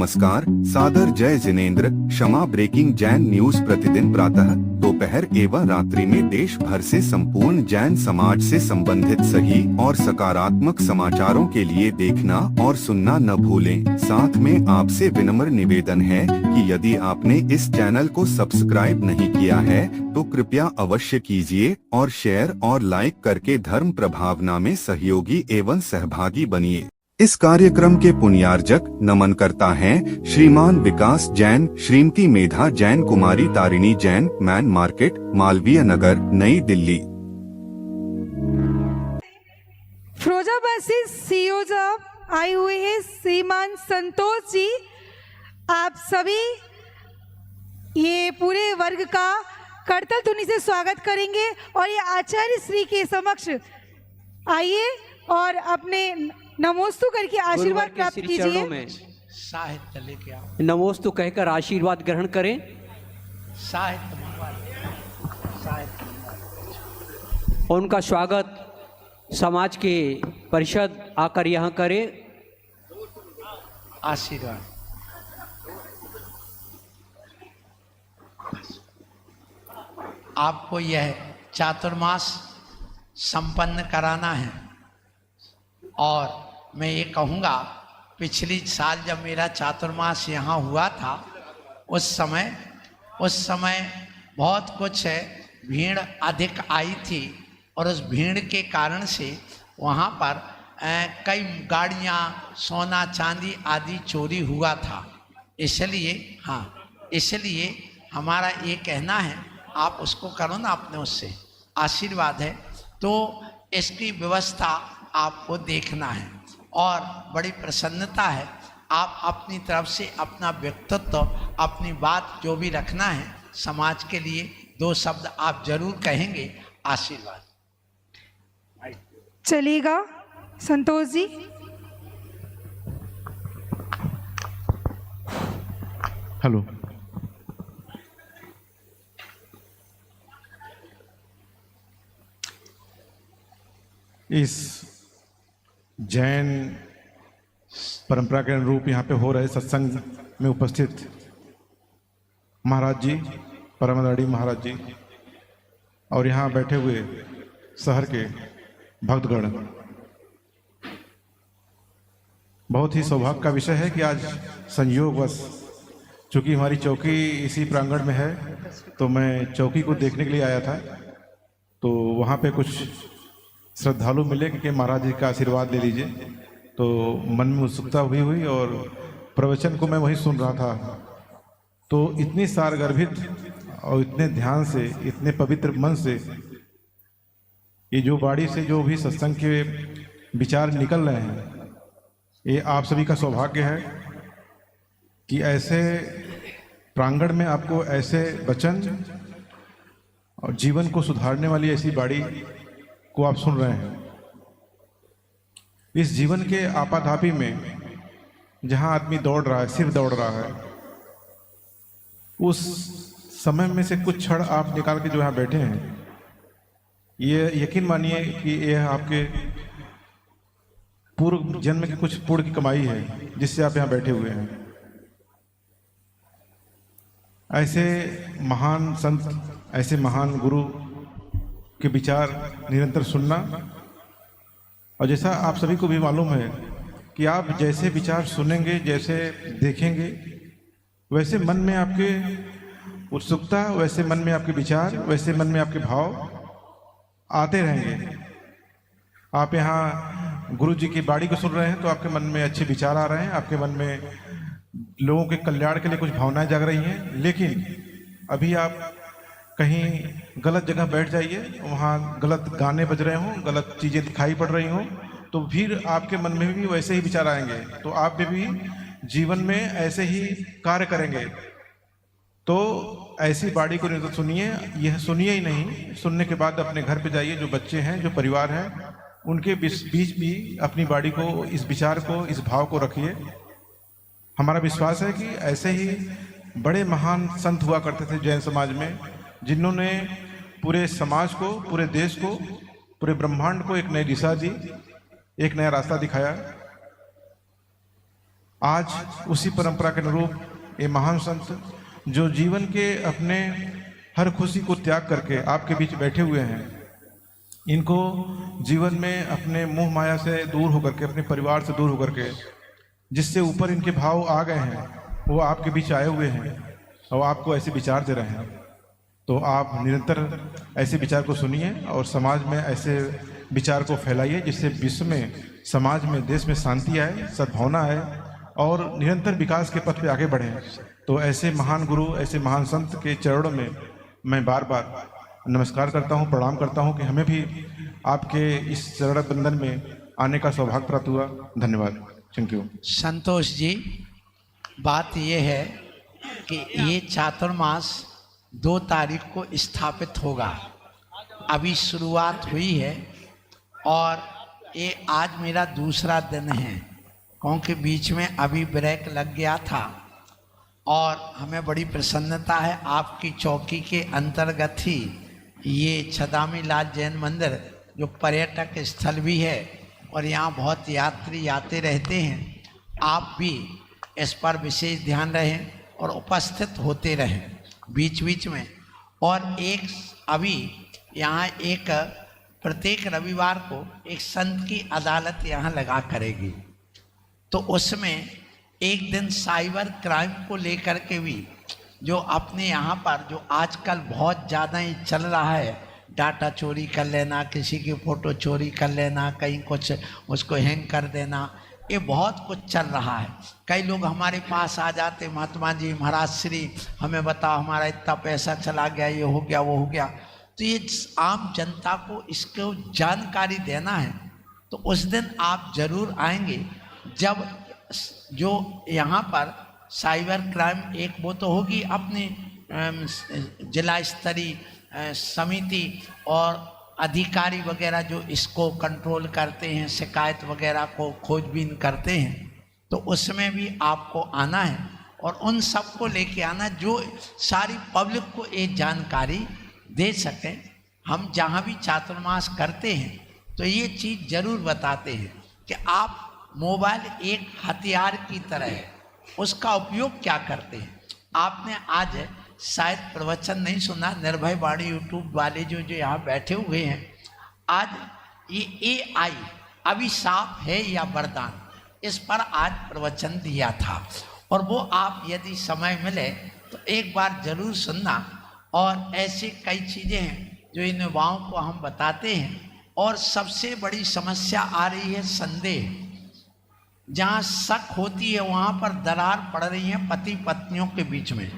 नमस्कार, सादर जय जिनेंद्र। क्षमा ब्रेकिंग जैन न्यूज प्रतिदिन प्रातः, दोपहर एवं रात्रि में देश भर से संपूर्ण जैन समाज से संबंधित सही और सकारात्मक समाचारों के लिए देखना और सुनना न भूलें। साथ में आपसे विनम्र निवेदन है कि यदि आपने इस चैनल को सब्सक्राइब नहीं किया है तो कृपया अवश्य कीजिए और शेयर और लाइक करके धर्म प्रभावना में सहयोगी एवं सहभागी बनिए। इस कार्यक्रम के पुण्यार्जक नमन करता हैं श्रीमान विकास जैन, श्रीमती मेधा जैन, कुमारी तारिणी जैन, मैन मार्केट, मालवीय नगर, नई दिल्ली। फिरोजाबाद से सीओजा आए हुए हैं श्रीमान संतोष जी। आप सभी ये पूरे वर्ग का करतल ध्वनि से स्वागत करेंगे और ये आचार्य श्री के समक्ष आइए और अपने नमोस्तु करके आशीर्वाद प्राप्त कीजिए। साहित्य लेके आओ, नमोस्तु कहकर आशीर्वाद ग्रहण करें। साहित्य और उनका स्वागत समाज के परिषद आकर यहाँ करे। आशीर्वाद। आपको यह चातुर्मास संपन्न कराना है और मैं ये कहूँगा, पिछली साल जब मेरा चातुर्मास यहाँ हुआ था उस समय बहुत कुछ भीड़ अधिक आई थी और उस भीड़ के कारण से वहाँ पर कई गाड़ियाँ, सोना चांदी आदि चोरी हुआ था। इसलिए हमारा ये कहना है, आप उसको करो ना, अपने उससे आशीर्वाद है तो इसकी व्यवस्था आपको देखना है और बड़ी प्रसन्नता है। आप अपनी तरफ से अपना व्यक्तित्व, अपनी बात जो भी रखना है समाज के लिए, 2 शब्द आप जरूर कहेंगे। आशीर्वाद। चलेगा संतोष जी। हेलो, इस जैन परंपरा के अनुरूप यहाँ पे हो रहे सत्संग में उपस्थित महाराज जी, परमादाड़ी महाराज जी और यहाँ बैठे हुए शहर के भक्तगण, बहुत ही सौभाग्य का विषय है कि आज संयोगवश, चूँकि हमारी चौकी इसी प्रांगण में है, तो मैं चौकी को देखने के लिए आया था। तो वहाँ पे कुछ श्रद्धालु मिले कि महाराज जी का आशीर्वाद ले लीजिए, तो मन में उत्सुकता भी हुई और प्रवचन को मैं वही सुन रहा था। तो इतनी सारगर्भित और इतने ध्यान से, इतने पवित्र मन से ये जो बाड़ी से जो भी सत्संग के विचार निकल रहे हैं, ये आप सभी का सौभाग्य है कि ऐसे प्रांगण में आपको ऐसे वचन और जीवन को सुधारने वाली ऐसी बाड़ी को आप सुन रहे हैं। इस जीवन के आपाधापी में जहां आदमी दौड़ रहा है, सिर दौड़ रहा है, उस समय में से कुछ क्षण आप निकाल के जो यहाँ बैठे हैं, ये यकीन मानिए कि यह आपके पूर्व जन्म की कुछ पुण्य की कमाई है जिससे आप यहाँ बैठे हुए हैं। ऐसे महान संत, ऐसे महान गुरु के विचार निरंतर सुनना, और जैसा आप सभी को भी मालूम है कि आप जैसे विचार सुनेंगे, जैसे देखेंगे, वैसे मन में आपके उत्सुकता, वैसे मन में आपके विचार, वैसे मन में आपके भाव आते रहेंगे। आप यहाँ गुरु जी की बाड़ी को सुन रहे हैं तो आपके मन में अच्छे विचार आ रहे हैं, आपके मन में लोगों के कल्याण के लिए कुछ भावनाएं जाग रही हैं। लेकिन अभी आप कहीं गलत जगह बैठ जाइए, वहाँ गलत गाने बज रहे हों, गलत चीज़ें दिखाई पड़ रही हों, तो फिर आपके मन में भी वैसे ही विचार आएंगे, तो आप भी जीवन में ऐसे ही कार्य करेंगे। तो ऐसी बाड़ी को निरंतर सुनिए। यह सुनिए ही नहीं, सुनने के बाद अपने घर पे जाइए, जो बच्चे हैं, जो परिवार है, उनके बीच भी अपनी बाड़ी को, इस विचार को, इस भाव को रखिए। हमारा विश्वास है कि ऐसे ही बड़े महान संत हुआ करते थे जैन समाज में, जिन्होंने पूरे समाज को, पूरे देश को, पूरे ब्रह्मांड को एक नई दिशा दी, एक नया रास्ता दिखाया। आज उसी परंपरा के अनुरूप ये महान संत जो जीवन के अपने हर खुशी को त्याग करके आपके बीच बैठे हुए हैं, इनको जीवन में अपने मोह माया से दूर होकर के, अपने परिवार से दूर होकर के, जिससे ऊपर इनके भाव आ गए हैं, वो आपके बीच आए हुए हैं और आपको ऐसे विचार दे रहे हैं। तो आप निरंतर ऐसे विचार को सुनिए और समाज में ऐसे विचार को फैलाइए, जिससे विश्व में, समाज में, देश में शांति आए, सद्भावना आए और निरंतर विकास के पथ पे आगे बढ़ें। तो ऐसे महान गुरु, ऐसे महान संत के चरणों में मैं बार बार नमस्कार करता हूँ, प्रणाम करता हूँ कि हमें भी आपके इस चरण बंधन में आने का सौभाग्य प्राप्त हुआ। धन्यवाद। Thank you. संतोष जी, बात ये है कि ये चातुर्मास 2 तारीख को स्थापित होगा। अभी शुरुआत हुई है और ये आज मेरा दूसरा दिन है, क्योंकि बीच में अभी ब्रेक लग गया था और हमें बड़ी प्रसन्नता है। आपकी चौकी के अंतर्गत ही ये छदामी लाल जैन मंदिर जो पर्यटक स्थल भी है और यहाँ बहुत यात्री आते रहते हैं, आप भी इस पर विशेष ध्यान रहें और उपस्थित होते रहें बीच बीच में। और एक अभी यहाँ एक प्रत्येक रविवार को एक संत की अदालत यहाँ लगा करेगी, तो उसमें एक दिन साइबर क्राइम को लेकर के भी, जो अपने यहाँ पर जो आजकल बहुत ज़्यादा ही चल रहा है, डाटा चोरी कर लेना, किसी की फ़ोटो चोरी कर लेना, कहीं कुछ उसको हैंग कर देना, ये बहुत कुछ चल रहा है। कई लोग हमारे पास आ जाते, महात्मा जी, महाराज श्री, हमें बताओ हमारा इतना पैसा चला गया, ये हो गया, वो हो गया। तो ये आम जनता को इसको जानकारी देना है। तो उस दिन आप जरूर आएंगे जब जो यहाँ पर साइबर क्राइम, एक वो तो होगी अपनी जिला स्तरीय समिति और अधिकारी वगैरह जो इसको कंट्रोल करते हैं, शिकायत वगैरह को खोजबीन करते हैं, तो उसमें भी आपको आना है और उन सब को लेके आना जो सारी पब्लिक को एक जानकारी दे सकें। हम जहाँ भी चातुर्मास करते हैं तो ये चीज़ ज़रूर बताते हैं कि आप मोबाइल एक हथियार की तरह है, उसका उपयोग क्या करते हैं। आपने आज शायद प्रवचन नहीं सुना, निर्भय वाणी यूट्यूब वाले जो यहाँ बैठे हुए हैं, आज ये AI अभिशाप है या वरदान, इस पर आज प्रवचन दिया था। और वो आप यदि समय मिले तो एक बार जरूर सुनना। और ऐसी कई चीज़ें हैं जो इन युवाओं को हम बताते हैं। और सबसे बड़ी समस्या आ रही है संदेह, जहाँ शक होती है वहाँ पर दरार पड़ रही है पति पत्नियों के बीच में,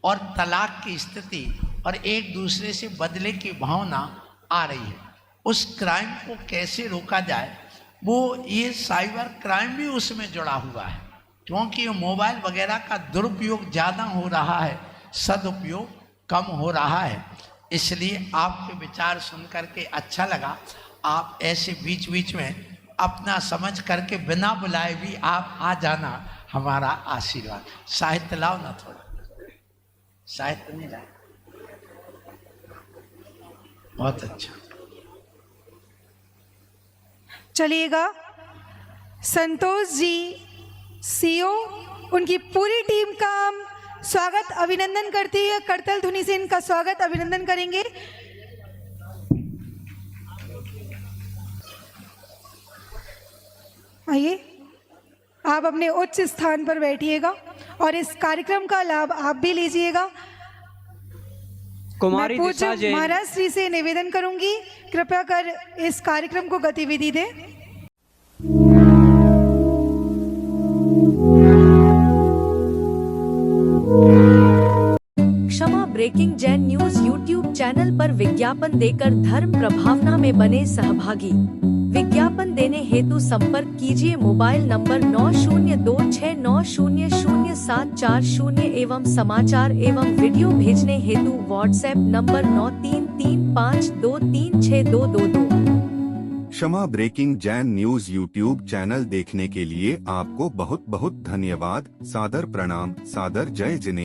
और तलाक की स्थिति और एक दूसरे से बदले की भावना आ रही है। उस क्राइम को कैसे रोका जाए, वो ये साइबर क्राइम भी उसमें जुड़ा हुआ है, क्योंकि ये मोबाइल वगैरह का दुरुपयोग ज़्यादा हो रहा है, सदुपयोग कम हो रहा है। इसलिए आपके विचार सुन करके अच्छा लगा। आप ऐसे बीच बीच में अपना समझ करके बिना बुलाए भी आप आ जाना, हमारा आशीर्वाद। साहित्य लाओ ना, थोड़ा साहित्य नहीं लाए, बहुत अच्छा। चलिएगा, संतोष जी सीओ, उनकी पूरी टीम का हम स्वागत अभिनंदन करते हैं। करतल ध्वनि से इनका स्वागत अभिनंदन करेंगे। आइए, आप अपने उच्च स्थान पर बैठिएगा और इस कार्यक्रम का लाभ आप भी लीजिएगा। कुमारी मैं दिशा पूज्य जैन, महाराज श्री से निवेदन करूंगी, कृपया कर इस कार्यक्रम को गतिविधि दें। Kshama breaking Jain news YouTube channel पर विज्ञापन देकर धर्म प्रभावना में बने सहभागी। विज्ञापन देने हेतु संपर्क कीजिए मोबाइल नंबर 9026900740 एवं समाचार एवं वीडियो भेजने हेतु WhatsApp number 9335236222। Kshama breaking Jain news YouTube channel देखने के लिए आपको बहुत बहुत धन्यवाद। सादर प्रणाम, सादर जय जिनेंद्र।